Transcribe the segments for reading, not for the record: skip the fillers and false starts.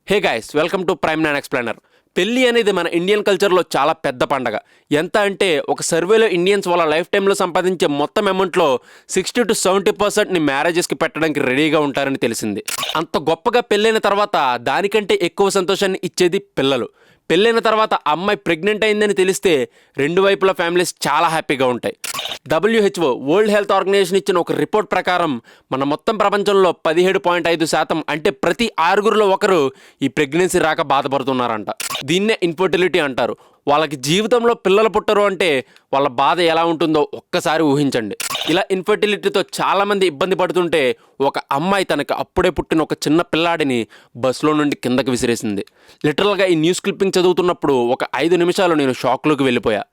Hey guys, welcome to prime nine explainer. పెళ్ళి అనేది మన ఇండియన్ కల్చర్లో చాలా పెద్ద పండగ. ఎంత అంటే ఒక సర్వేలో ఇండియన్స్ వాళ్ళ లైఫ్ టైంలో సంపాదించే మొత్తం అమౌంట్లో 60-70%ని మ్యారేజెస్కి పెట్టడానికి రెడీగా ఉంటారని తెలిసింది. అంత గొప్పగా పెళ్ళైన తర్వాత దానికంటే ఎక్కువ సంతోషాన్ని ఇచ్చేది పిల్లలు. పెళ్ళైన తర్వాత అమ్మాయి ప్రెగ్నెంట్ అయిందని తెలిస్తే రెండు వైపుల ఫ్యామిలీస్ చాలా హ్యాపీగా ఉంటాయి. WHO వరల్డ్ హెల్త్ ఆర్గనైజేషన్ ఇచ్చిన ఒక రిపోర్ట్ ప్రకారం మన మొత్తం ప్రపంచంలో 17.5% అంటే ప్రతి 6గురిలో ఒకరు ఈ ప్రెగ్నెన్సీ రాక బాధపడుతున్నారంట. దీన్నే ఇన్ఫర్టిలిటీ అంటారు. వాళ్ళకి జీవితంలో పిల్లలు పుట్టరు అంటే వాళ్ళ బాధ ఎలా ఉంటుందో ఒక్కసారి ఊహించండి. ఇలా ఇన్ఫర్టిలిటీతో చాలామంది ఇబ్బంది పడుతుంటే ఒక అమ్మాయి తనకి అప్పుడే పుట్టిన ఒక చిన్న పిల్లాడిని బస్సులో నుండి కిందకి విసిరేసింది. లిటరల్గా ఈ న్యూస్ క్లిప్పింగ్ చదువుతున్నప్పుడు ఒక 5 నిమిషాలు నేను షాక్లోకి వెళ్ళిపోయా.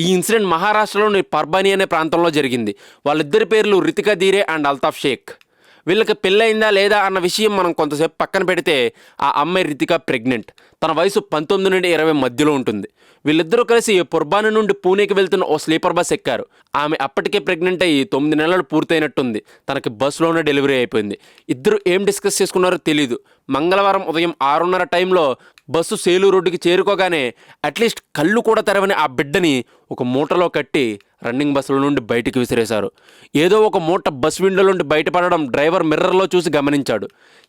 ఈ ఇన్సిడెంట్ మహారాష్ట్రలోని పర్బానీ అనే ప్రాంతంలో జరిగింది. వాళ్ళిద్దరి పేర్లు రితికా ధీరే అండ్ అల్తాఫ్ షేక్. వీళ్ళకి పెళ్ళయిందా లేదా అన్న విషయం మనం కొంతసేపు పక్కన పెడితే ఆ అమ్మాయి రితికా ప్రెగ్నెంట్. తన వయసు 19 నుండి 20 మధ్యలో ఉంటుంది. వీళ్ళిద్దరూ కలిసి పుర్బాని నుండి పూణేకి వెళ్తున్న ఓ స్లీపర్ బస్ ఎక్కారు. ఆమె అప్పటికే ప్రెగ్నెంట్ అయ్యి 9 నెలలు పూర్తయినట్టుంది. తనకి బస్సులోనే డెలివరీ అయిపోయింది. ఇద్దరు ఏం డిస్కస్ చేసుకున్నారో తెలీదు. మంగళవారం ఉదయం 6:30 టైంలో బస్సు సేలు రోడ్డుకి చేరుకోగానే అట్లీస్ట్ కళ్ళు కూడా తెరవని ఆ బిడ్డని ఒక మూటలో కట్టి రన్నింగ్ బస్సుల నుండి బయటికి విసిరేశారు. ఏదో ఒక మూట బస్ విండో నుండి బయటపడడం డ్రైవర్ మిర్రర్లో చూసి గమనించాడు.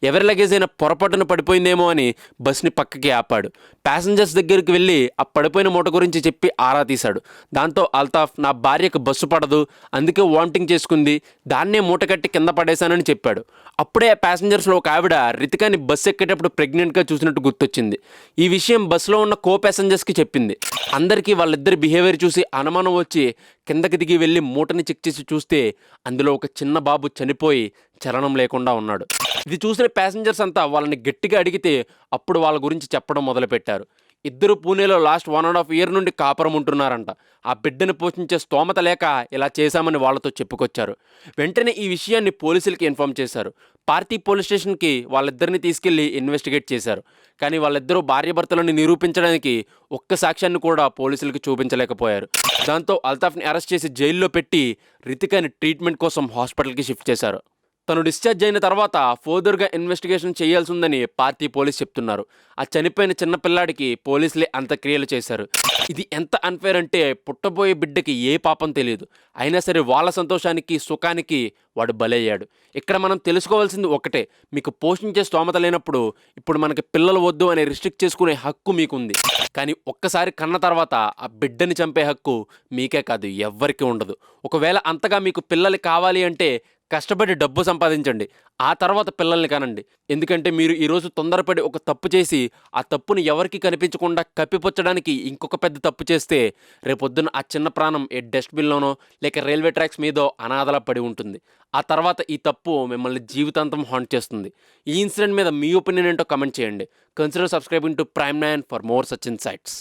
ఎవరి లగేజ్ అయినా పొరపాటున పడిపోయిందేమో అని బస్ని పక్కకి ఆపాడు. ప్యాసింజర్స్ దగ్గరికి వెళ్ళి ఆ పడిపోయిన మూట గురించి చెప్పి ఆరా తీశాడు. దాంతో అల్తాఫ్, నా భార్యకు బస్సు పడదు, అందుకే వామిటింగ్ చేసుకుంది, దాన్నే మూట కట్టి కింద పడేశానని చెప్పాడు. అప్పుడే ఆ ప్యాసింజర్స్లో ఒక ఆవిడ రితికాని బస్సు ఎక్కేటప్పుడు ప్రెగ్నెంట్గా చూసినట్టు గుర్తొచ్చింది. ఈ విషయం బస్సులో ఉన్న కో ప్యాసింజర్స్కి చెప్పింది. అందరికీ వాళ్ళిద్దరి బిహేవియర్ చూసి అనుమానం వచ్చి కిందకి దిగి వెళ్ళి మూటని చెక్ చేసి చూస్తే అందులో ఒక చిన్న బాబు చనిపోయి చలనం లేకుండా ఉన్నాడు. ఇది చూసిన ప్యాసింజర్స్ అంతా వాళ్ళని గట్టిగా అడిగితే అప్పుడు వాళ్ళ గురించి చెప్పడం మొదలుపెట్టారు. ఇద్దరు పూణేలో లాస్ట్ 1.5 year నుండి కాపురం ఉంటున్నారంట. ఆ బిడ్డను పోషించే స్తోమత లేక ఇలా చేశామని వాళ్ళతో చెప్పుకొచ్చారు. వెంటనే ఈ విషయాన్ని పోలీసులకి ఇన్ఫార్మ్ చేశారు. పార్టీ పోలీస్ స్టేషన్కి వాళ్ళిద్దరిని తీసుకెళ్లి ఇన్వెస్టిగేట్ చేశారు. కానీ వాళ్ళిద్దరూ భార్యాభర్తలను నిరూపించడానికి ఒక్క సాక్ష్యాన్ని కూడా పోలీసులకి చూపించలేకపోయారు. దాంతో అల్తాఫ్ని అరెస్ట్ చేసి జైల్లో పెట్టి రితికాని ట్రీట్మెంట్ కోసం హాస్పిటల్కి షిఫ్ట్ చేశారు. తను డిశ్చార్జ్ అయిన తర్వాత ఫర్దర్గా ఇన్వెస్టిగేషన్ చేయాల్సి ఉందని పార్టీ పోలీస్ చెప్తున్నారు. ఆ చనిపోయిన చిన్న పిల్లాడికి పోలీసులే అంత్యక్రియలు చేశారు. ఇది ఎంత అన్ఫేర్ అంటే పుట్టబోయే బిడ్డకి ఏ పాపం తెలియదు, అయినా సరే వాళ్ళ సంతోషానికి సుఖానికి వాడు బలయ్యాడు. ఇక్కడ మనం తెలుసుకోవాల్సింది ఒకటే, మీకు పోషించే స్తోమత లేనప్పుడు ఇప్పుడు మనకి పిల్లలు వద్దు అనే రిస్ట్రిక్ట్ చేసుకునే హక్కు మీకుంది. కానీ ఒక్కసారి కన్న తర్వాత ఆ బిడ్డని చంపే హక్కు మీకే కాదు, ఎవ్వరికీ ఉండదు. ఒకవేళ అంతగా మీకు పిల్లలు కావాలి అంటే కష్టపడి డబ్బు సంపాదించండి, ఆ తర్వాత పిల్లల్ని కనండి. ఎందుకంటే మీరు ఈరోజు తొందరపడి ఒక తప్పు చేసి ఆ తప్పుని ఎవరికి కనిపించకుండా కప్పిపుచ్చడానికి ఇంకొక పెద్ద తప్పు చేస్తే రేపొద్దున ఆ చిన్న ప్రాణం ఏ డస్ట్బిన్లోనో లేక రైల్వే ట్రాక్స్ మీదో అనాథలా పడి ఉంటుంది. ఆ తర్వాత ఈ తప్పు మిమ్మల్ని జీవితాంతం హాంట్ చేస్తుంది. ఈ ఇన్సిడెంట్ మీద మీ ఒపీనియన్ ఏంటో కమెంట్ చేయండి. Consider subscribing to prime 9 for more such insights.